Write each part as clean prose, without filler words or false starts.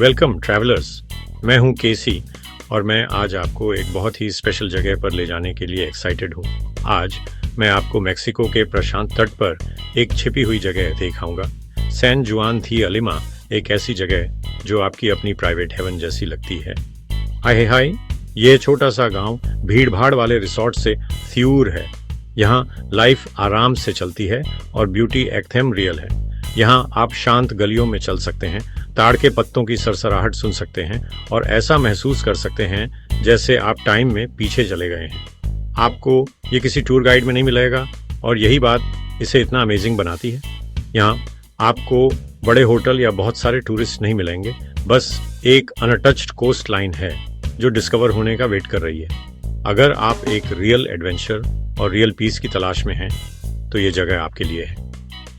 Welcome travellers. मैं हूं केसी और मैं आज आपको एक बहुत ही स्पेशल जगह पर ले जाने के लिए एक्साइटेड हूं। आज मैं आपको मेक्सिको के प्रशांत तट पर एक छिपी हुई जगह दिखाऊंगा। सैन जुआन दी अलिमा एक ऐसी जगह जो आपकी अपनी प्राइवेट हेवन जैसी लगती है। हाय हाय, ये छोटा सा गांव भीड़ भाड़ वाले रिसोर्ट से दूर है। यहाँ लाइफ आराम से चलती है और ब्यूटी एकदम रियल है। यहाँ आप शांत गलियों में चल सकते हैं, ताड़ के पत्तों की सरसराहट सुन सकते हैं और ऐसा महसूस कर सकते हैं जैसे आप टाइम में पीछे चले गए हैं। आपको ये किसी टूर गाइड में नहीं मिलेगा और यही बात इसे इतना अमेजिंग बनाती है। यहाँ आपको बड़े होटल या बहुत सारे टूरिस्ट नहीं मिलेंगे, बस एक अनटच्ड कोस्ट लाइन है जो डिस्कवर होने का वेट कर रही है। अगर आप एक रियल एडवेंचर और रियल पीस की तलाश में हैं तो ये जगह आपके लिए है।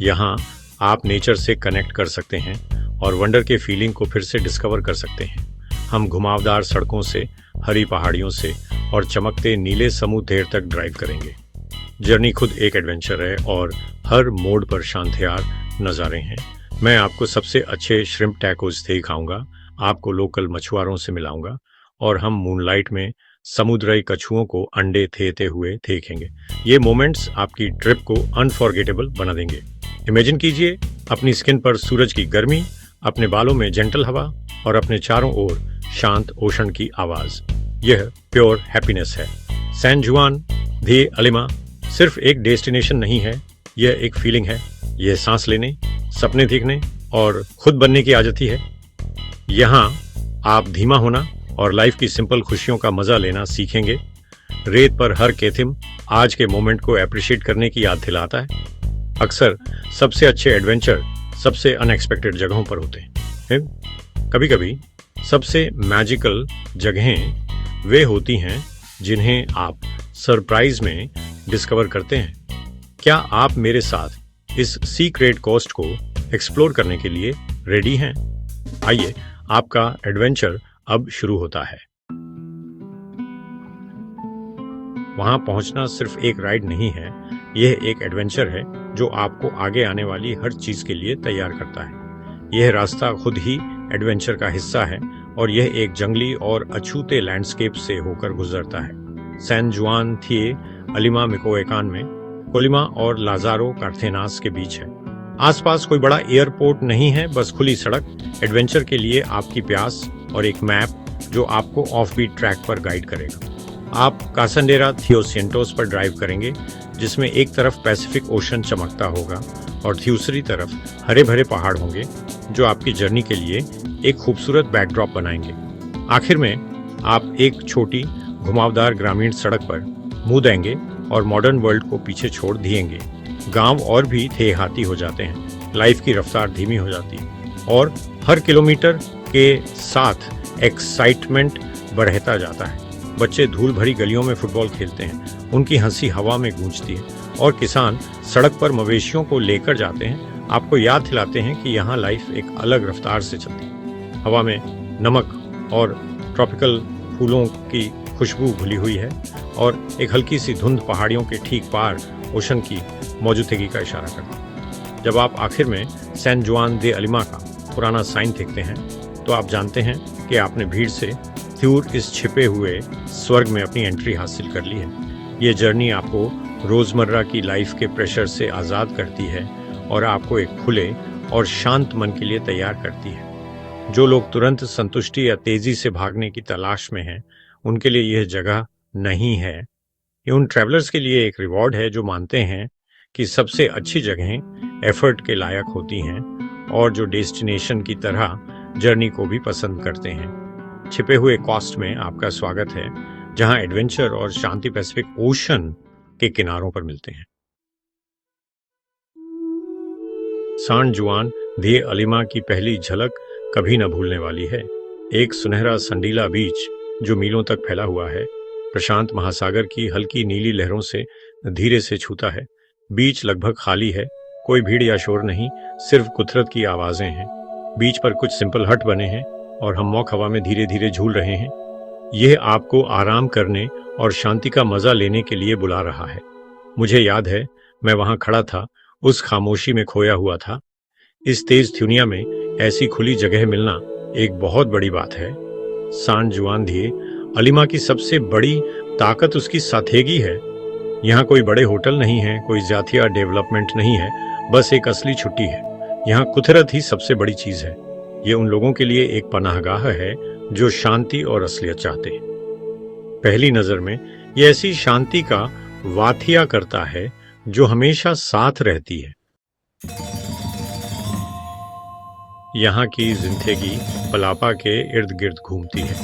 यहाँ आप नेचर से कनेक्ट कर सकते हैं और वंडर के फीलिंग को फिर से डिस्कवर कर सकते हैं। हम घुमावदार सड़कों से, हरी पहाड़ियों से और चमकते नीले समुद्र तक ड्राइव करेंगे। जर्नी खुद एक एडवेंचर है और हर मोड़ पर शानदार नज़ारे हैं। मैं आपको सबसे अच्छे श्रिम्प टैकोस दिखाऊंगा, आपको लोकल मछुआरों से मिलाऊंगा और हम मूनलाइट में समुद्री कछुओं को अंडे देते हुए देखेंगे। ये मोमेंट्स आपकी ट्रिप को अनफॉरगेटेबल बना देंगे। इमेजिन कीजिए अपनी स्किन पर सूरज की गर्मी, अपने बालों में जेंटल हवा और अपने चारों ओर शांत ओशन की आवाज। यह प्योर हैप्पीनेस है। सैन जुआन दी अलिमा सिर्फ एक डेस्टिनेशन नहीं है, यह एक फीलिंग है। यह सांस लेने, सपने देखने और खुद बनने की आदत ही है। यहाँ आप धीमा होना और लाइफ की सिंपल खुशियों का मजा लेना सीखेंगे। रेत पर हर केथिम आज के मोमेंट को अप्रिशिएट करने की याद दिलाता है। अक्सर सबसे अच्छे एडवेंचर सबसे अनएक्सपेक्टेड जगहों पर होते हैं। कभी कभी सबसे मैजिकल जगहें वे होती हैं जिन्हें आप सरप्राइज में डिस्कवर करते हैं। क्या आप मेरे साथ इस सीक्रेट कोस्ट को एक्सप्लोर करने के लिए रेडी हैं? आइए, आपका एडवेंचर अब शुरू होता है। वहां पहुंचना सिर्फ एक राइड नहीं है, यह एक एडवेंचर है जो आपको आगे आने वाली हर चीज के लिए तैयार करता है। यह रास्ता खुद ही एडवेंचर का हिस्सा है और यह एक जंगली और अछूते लैंडस्केप से होकर गुजरता है। सैन जुआन दी अलिमा मिकोएकान में कोलिमा और लाजारो कार्थेनास के बीच है। आसपास कोई बड़ा एयरपोर्ट नहीं है, बस खुली सड़क, एडवेंचर के लिए आपकी प्यास और एक मैप जो आपको ऑफबीट ट्रैक पर गाइड करेगा। आप कासंडेरा थियोसेंटोस पर ड्राइव करेंगे, जिसमें एक तरफ पैसिफिक ओशन चमकता होगा और दूसरी तरफ हरे भरे पहाड़ होंगे जो आपकी जर्नी के लिए एक खूबसूरत बैकड्रॉप बनाएंगे। आखिर में आप एक छोटी घुमावदार ग्रामीण सड़क पर मुंह देंगे और मॉडर्न वर्ल्ड को पीछे छोड़ दिएंगे। गांव और भी देहाती हो जाते हैं, लाइफ की रफ्तार धीमी हो जाती है और हर किलोमीटर के साथ एक्साइटमेंट बढ़ता जाता है। बच्चे धूल भरी गलियों में फुटबॉल खेलते हैं, उनकी हंसी हवा में गूंजती है और किसान सड़क पर मवेशियों को लेकर जाते हैं, आपको याद दिलाते हैं कि यहाँ लाइफ एक अलग रफ्तार से चलती है। हवा में नमक और ट्रॉपिकल फूलों की खुशबू घुली हुई है और एक हल्की सी धुंध पहाड़ियों के ठीक पार ओशन की मौजूदगी का इशारा करती है। जब आप आखिर में सैन जुआन दी अलिमा का पुराना साइन देखते हैं तो आप जानते हैं कि आपने भीड़ से दूर इस छिपे हुए स्वर्ग में अपनी एंट्री हासिल कर ली है। ये जर्नी आपको रोजमर्रा की लाइफ के प्रेशर से आज़ाद करती है और आपको एक खुले और शांत मन के लिए तैयार करती है। जो लोग तुरंत संतुष्टि या तेजी से भागने की तलाश में हैं, उनके लिए यह जगह नहीं है। ये उन ट्रैवलर्स के लिए एक रिवॉर्ड है जो मानते हैं कि सबसे अच्छी जगहें एफर्ट के लायक होती हैं और जो डेस्टिनेशन की तरह जर्नी को भी पसंद करते हैं। छिपे हुए कॉस्ट में आपका स्वागत है, जहां एडवेंचर और शांति पैसिफिक ओशन के किनारों पर मिलते हैं। सैन जुआन दी अलिमा की पहली झलक कभी न भूलने वाली है। एक सुनहरा संडीला बीच जो मीलों तक फैला हुआ है, प्रशांत महासागर की हल्की नीली लहरों से धीरे से छूता है। बीच लगभग खाली है, कोई भीड़ या शोर नहीं, सिर्फ कुदरत की आवाजें हैं। बीच पर कुछ सिंपल हट बने हैं और हम मौक हवा में धीरे धीरे झूल रहे हैं। यह आपको आराम करने और शांति का मजा लेने के लिए बुला रहा है। मुझे याद है, मैं वहां खड़ा था, उस खामोशी में खोया हुआ था। इस तेज दुनिया में ऐसी खुली जगह मिलना एक बहुत बड़ी बात है। सान जुआन दिए अलीमा की सबसे बड़ी ताकत उसकी सादगी है। यहाँ कोई बड़े होटल नहीं है, कोई जातिया डेवलपमेंट नहीं है, बस एक असली छुट्टी है। यहाँ कुदरत ही सबसे बड़ी चीज है। ये उन लोगों के लिए एक पनाहगाह है जो शांति और असलियत चाहते हैं। पहली नजर में ये ऐसी शांति का वाथिया करता है जो हमेशा साथ रहती है। यहाँ की जिंदगी पलापा के इर्द गिर्द घूमती है।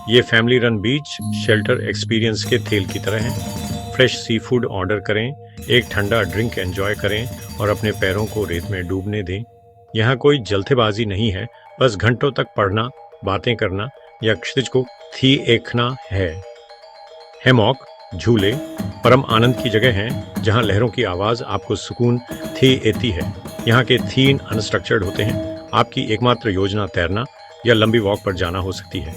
ये फैमिली रन बीच शेल्टर एक्सपीरियंस के थेल की तरह है। फ्रेश सी फूड ऑर्डर करें, एक ठंडा ड्रिंक एंजॉय करें और अपने पैरों को रेत में डूबने दें। यहाँ कोई जल्दबाजी नहीं है, बस घंटों तक पढ़ना, बातें करना या क्षितिज को थी देखना है। हैमॉक, झूले परम आनंद की जगह हैं जहाँ लहरों की आवाज आपको सुकून थी एती है। यहाँ के थीम अनस्ट्रक्चर्ड होते हैं। आपकी एकमात्र योजना तैरना या लंबी वॉक पर जाना हो सकती है।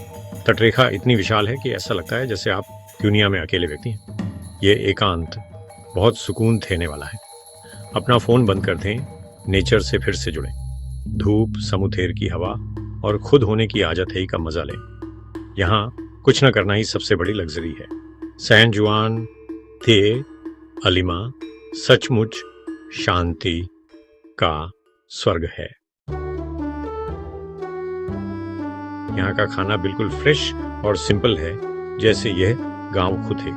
तटरेखा इतनी विशाल है कि ऐसा लगता है जैसे आप दुनिया में अकेले व्यक्ति हैं। ये एकांत बहुत सुकून देने वाला है। अपना फोन बंद कर दें, नेचर से फिर से जुड़ें। धूप, समुद्र की हवा और खुद होने की आजत है का मजा लें। यहाँ कुछ न करना ही सबसे बड़ी लग्जरी है। सैन जुआन थे अलीमा सचमुच शांति का स्वर्ग है। यहाँ का खाना बिल्कुल फ्रेश और सिंपल है, जैसे यह गांव खुद है।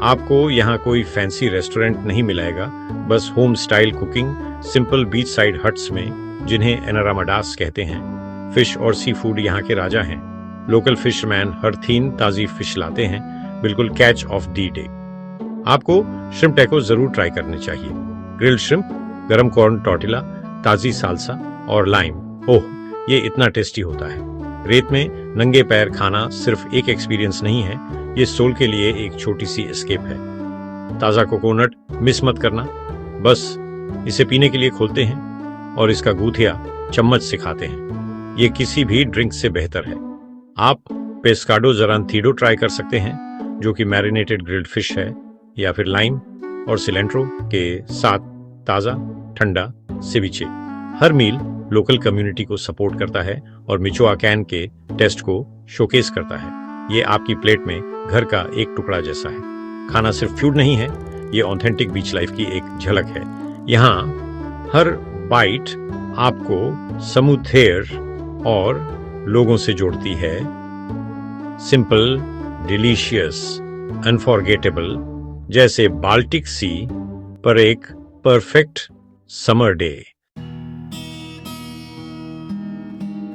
आपको यहाँ कोई फैंसी रेस्टोरेंट नहीं मिलेगा, बस home style cooking simple beach side huts में, जिन्हें एनारामाडास कहते हैं। फिश और सी फूड यहाँ के राजा हैं। लोकल फिशमैन हर तीन ताजी फिश लाते हैं, बिल्कुल कैच ऑफ दी डे। आपको श्रिम्प टैको जरूर ट्राई करने चाहिए। ग्रिल्ड श्रिम्प, गरम कॉर्न टॉर्टिला, ताजी सालसा और लाइम, ओह ये इतना टेस्टी होता है। रेत में नंगे पैर खाना सिर्फ एक एक्सपीरियंस नहीं है, ये सोल के लिए एक छोटी सी एस्केप है। ताजा कोकोनट मिस मत करना, बस इसे पीने के लिए खोलते हैं और इसका गूथिया चम्मच से खाते हैं। ये किसी भी ड्रिंक से बेहतर है। आप पेस्काडो जरांथीडो ट्राई कर सकते हैं, जो कि मैरिनेटेड ग्रिल्ड फिश है, या फिर लाइम और सिलेंट्रो के साथ ताजा ठंडा सेविचे। हर मील लोकल कम्युनिटी को सपोर्ट करता है और मिचोआकैन के टेस्ट को शोकेस करता है। ये आपकी प्लेट में घर का एक टुकड़ा जैसा है। खाना सिर्फ फूड नहीं है, ये ऑथेंटिक बीच लाइफ की एक झलक है। यहाँ हर बाइट आपको समुद्र और लोगों से जोड़ती है। सिंपल, डिलीशियस, अनफॉरगेटेबल, जैसे बाल्टिक सी पर एक परफेक्ट समर डे।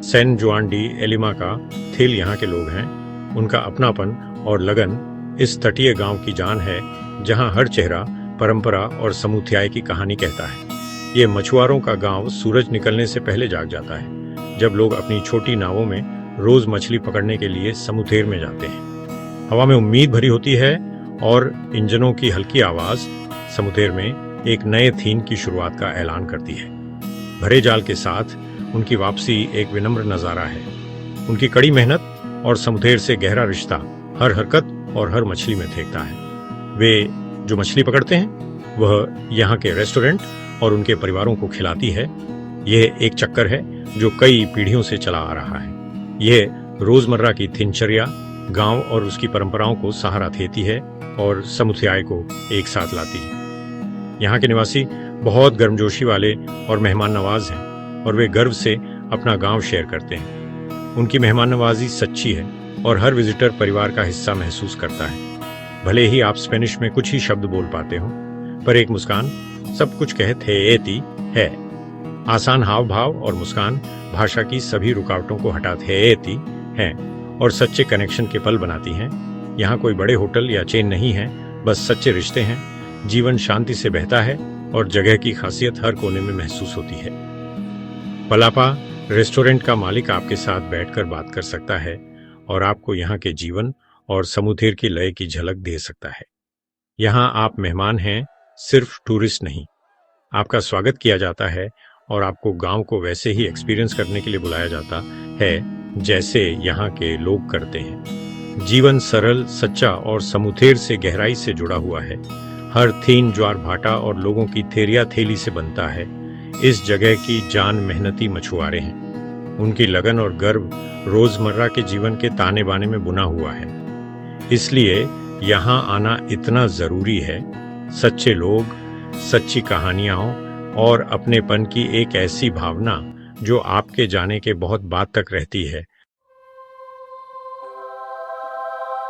सैन जुआन डी एलिमा का थेल यहाँ के लोग हैं। उनका अपनापन और लगन इस तटीय गांव की जान है, जहाँ हर चेहरा परंपरा और समुदाय की कहानी कहता है। ये मछुआरों का गांव सूरज निकलने से पहले जाग जाता है, जब लोग अपनी छोटी नावों में रोज मछली पकड़ने के लिए समुद्र में जाते हैं। हवा में उम्मीद भरी होती है और इंजनों की हल्की आवाज समुद्र में एक नए थीम की शुरुआत का ऐलान करती है। भरे जाल के साथ उनकी वापसी एक विनम्र नजारा है। उनकी कड़ी मेहनत और समुद्र से गहरा रिश्ता हर हरकत और हर मछली में देखता है। वे जो मछली पकड़ते हैं वह यहाँ के रेस्टोरेंट और उनके परिवारों को खिलाती है। यह एक चक्कर है जो कई पीढ़ियों से चला आ रहा है। यह रोजमर्रा की दिनचर्या गांव और उसकी परंपराओं को सहारा देती है और समुदाय को एक साथ लाती है। यहाँ के निवासी बहुत गर्मजोशी वाले और मेहमान नवाज हैं और वे गर्व से अपना गांव शेयर करते हैं। उनकी मेहमान नवाजी सच्ची है और हर विजिटर परिवार का हिस्सा महसूस करता है। भले ही आप स्पेनिश में कुछ ही शब्द बोल पाते हो, पर एक मुस्कान सब कुछ कहते है। आसान हाव भाव और मुस्कान भाषा की सभी रुकावटों को हटा देती है और सच्चे कनेक्शन के पल बनाती हैं। यहाँ कोई बड़े होटल या चेन नहीं है, बस सच्चे रिश्ते हैं। जीवन शांति से बहता है और जगह की खासियत हर कोने में महसूस होती है। पलापा रेस्टोरेंट का मालिक आपके साथ बैठकर बात कर सकता है और आपको यहाँ के जीवन और समुद्र की लय की झलक दे सकता है। यहाँ आप मेहमान हैं, सिर्फ टूरिस्ट नहीं। आपका स्वागत किया जाता है और आपको गांव को वैसे ही एक्सपीरियंस करने के लिए बुलाया जाता है जैसे यहाँ के लोग करते हैं। जीवन सरल, सच्चा और समुद्र से गहराई से जुड़ा हुआ है। हर थीन ज्वार भाटा और लोगों की थेरिया थेली से बनता है। इस जगह की जान मेहनती मछुआरे हैं। उनकी लगन और गर्व रोजमर्रा के जीवन के ताने बाने में बुना हुआ है। इसलिए यहाँ आना इतना जरूरी है। सच्चे लोग, सच्ची कहानियां और अपनेपन की एक ऐसी भावना जो आपके जाने के बहुत बाद तक रहती है।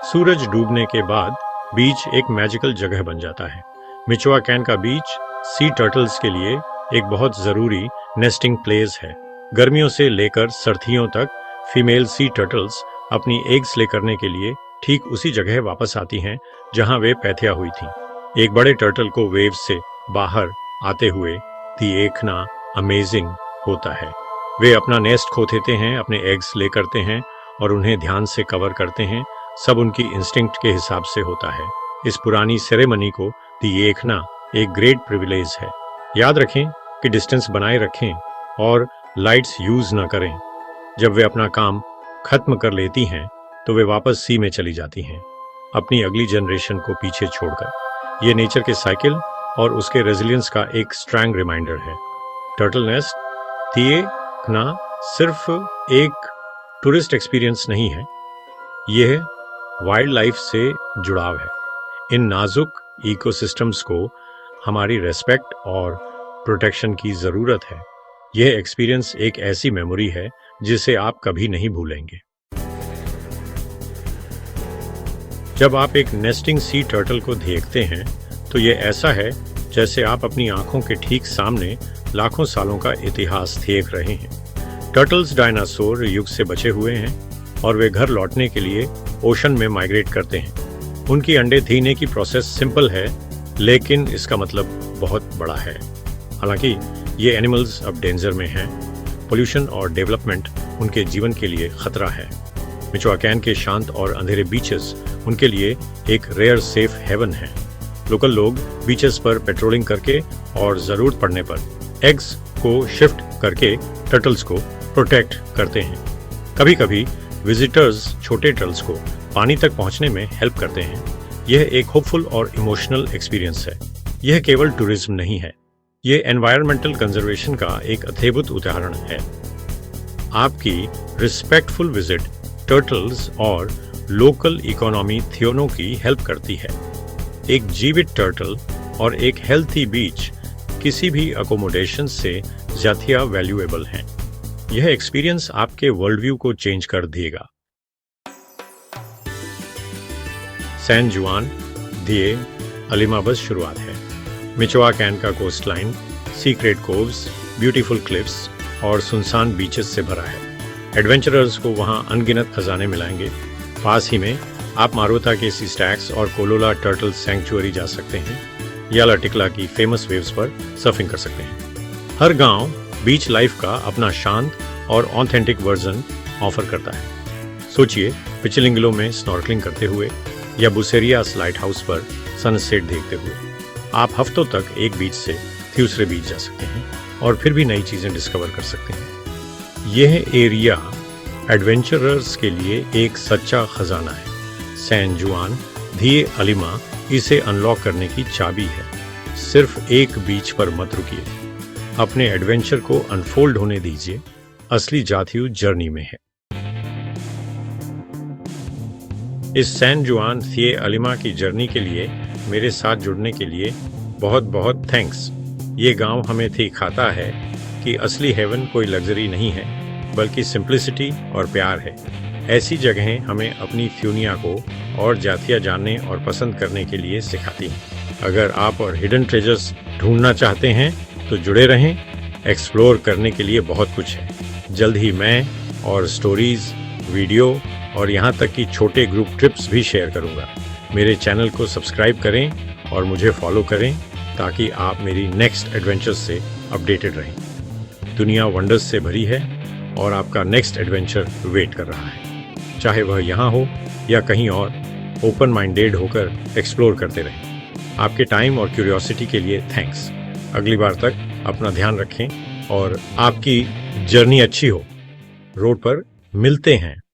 सूरज डूबने के बाद बीच एक मैजिकल जगह बन जाता है। मिचोआकैन का बीच सी टर्टल्स के लिए एक बहुत जरूरी नेस्टिंग प्लेस है। गर्मियों से लेकर सर्दियों तक फीमेल सी टर्टल्स अपनी एग्स ले करने के लिए ठीक उसी जगह वापस आती हैं जहां वे पैदा हुई थीं। एक बड़े टर्टल को वेव्स से बाहर आते हुए देखना अमेजिंग होता है। वे अपना नेस्ट खो देते हैं, अपने एग्स ले करते हैं और उन्हें ध्यान से कवर करते हैं। सब उनकी इंस्टिंक्ट के हिसाब से होता है। इस पुरानी सेरेमनी को देखना एक ग्रेट प्रिविलेज है। याद रखें कि डिस्टेंस बनाए रखें और लाइट्स यूज न करें। जब वे अपना काम खत्म कर लेती हैं तो वे वापस सी में चली जाती हैं, अपनी अगली जनरेशन को पीछे छोड़कर। ये नेचर के साइकिल और उसके रेजिलियंस का एक स्ट्रॉन्ग रिमाइंडर है। टर्टल नेस्ट देखना सिर्फ एक टूरिस्ट एक्सपीरियंस नहीं है, यह वाइल्ड लाइफ से जुड़ाव है। इन नाजुक इकोसिस्टम्स को हमारी रेस्पेक्ट और प्रोटेक्शन की जरूरत है। यह एक्सपीरियंस एक ऐसी मेमोरी है जिसे आप कभी नहीं भूलेंगे। जब आप एक नेस्टिंग सी टर्टल को देखते हैं तो यह ऐसा है जैसे आप अपनी आंखों के ठीक सामने लाखों सालों का इतिहास देख रहे हैं। टर्टल्स डायनासोर युग से बचे हुए हैं और वे घर लौटने के लिए ओशन में माइग्रेट करते हैं। उनकी अंडे देने की प्रोसेस सिंपल है, लेकिन इसका मतलब बहुत बड़ा है। हालांकि ये एनिमल्स अब डेंजर में हैं। पोल्यूशन और डेवलपमेंट उनके जीवन के लिए खतरा है। मिचोआकैन के शांत और अंधेरे बीचेस उनके लिए एक रेयर सेफ हेवन है। लोकल लोग बीचेस पर पेट्रोलिंग करके और जरूरत पड़ने पर एग्स को शिफ्ट करके टर्टल्स को प्रोटेक्ट करते हैं। कभी कभी विजिटर्स छोटे टर्टल्स को पानी तक पहुंचने में हेल्प करते हैं। यह एक होपफुल और इमोशनल एक्सपीरियंस है। यह केवल टूरिज्म नहीं है, ये एनवायरमेंटल कंजर्वेशन का एक अद्भुत उदाहरण है। आपकी रिस्पेक्टफुल विजिट टर्टल्स और लोकल इकोनॉमी थियोनों की हेल्प करती है। एक जीवित टर्टल और एक हेल्थी बीच किसी भी अकोमोडेशन से ज्यादा वैल्यूएबल हैं। यह एक्सपीरियंस आपके वर्ल्ड व्यू को चेंज कर देगा। सैन जुआन दे अलिमा बस शुरुआत है। मिचोआकैन का coast line secret coves, beautiful cliffs और सुनसान बीचेस से भरा है। एडवेंचरर्स को वहां अनगिनत खजाने मिलेंगे। पास ही में आप मारोता के सी स्टैक्स और कोलोला टर्टल सैंक्चुअरी जा सकते हैं या लाटिकला की फेमस वेव्स पर सर्फिंग कर सकते हैं। हर गांव बीच लाइफ का अपना शांत और ऑथेंटिक वर्जन ऑफर करता है। सोचिए पिचिलिंगलो में स्नॉर्कलिंग करते हुए या बुसेरियास लाइट हाउस पर सनसेट देखते हुए। आप हफ्तों तक एक बीच से दूसरे बीच जा सकते हैं और फिर भी नई चीजें डिस्कवर कर सकते हैं। यह एरिया एडवेंचरर्स के लिए एक सच्चा खजाना है। सैन जुआन दे अलिमा इसे अनलॉक करने की चाबी है। सिर्फ एक बीच पर मत रुकिए, अपने एडवेंचर को अनफोल्ड होने दीजिए। असली जातियू जर्नी में है। इस सैन जुआन दे अलिमा की जर्नी के लिए मेरे साथ जुड़ने के लिए बहुत बहुत थैंक्स। ये गांव हमें दिखाता है कि असली हेवन कोई लग्जरी नहीं है, बल्कि सिंप्लिसिटी और प्यार है। ऐसी जगहें हमें अपनी फ्यूनिया को और जातियाँ जानने और पसंद करने के लिए सिखाती हैं। अगर आप और हिडन ट्रेजर्स ढूंढना चाहते हैं तो जुड़े रहें। एक्सप्लोर करने के लिए बहुत कुछ है। जल्द ही मैं और स्टोरीज, वीडियो और यहाँ तक कि छोटे ग्रुप ट्रिप्स भी शेयर करूँगा। मेरे चैनल को सब्सक्राइब करें और मुझे फॉलो करें ताकि आप मेरी नेक्स्ट एडवेंचर्स से अपडेटेड रहें। दुनिया वंडर्स से भरी है और आपका नेक्स्ट एडवेंचर वेट कर रहा है। चाहे वह यहाँ हो या कहीं और, ओपन माइंडेड होकर एक्सप्लोर करते रहें। आपके टाइम और क्यूरियोसिटी के लिए थैंक्स। अगली बार तक अपना ध्यान रखें और आपकी जर्नी अच्छी हो। रोड पर मिलते हैं।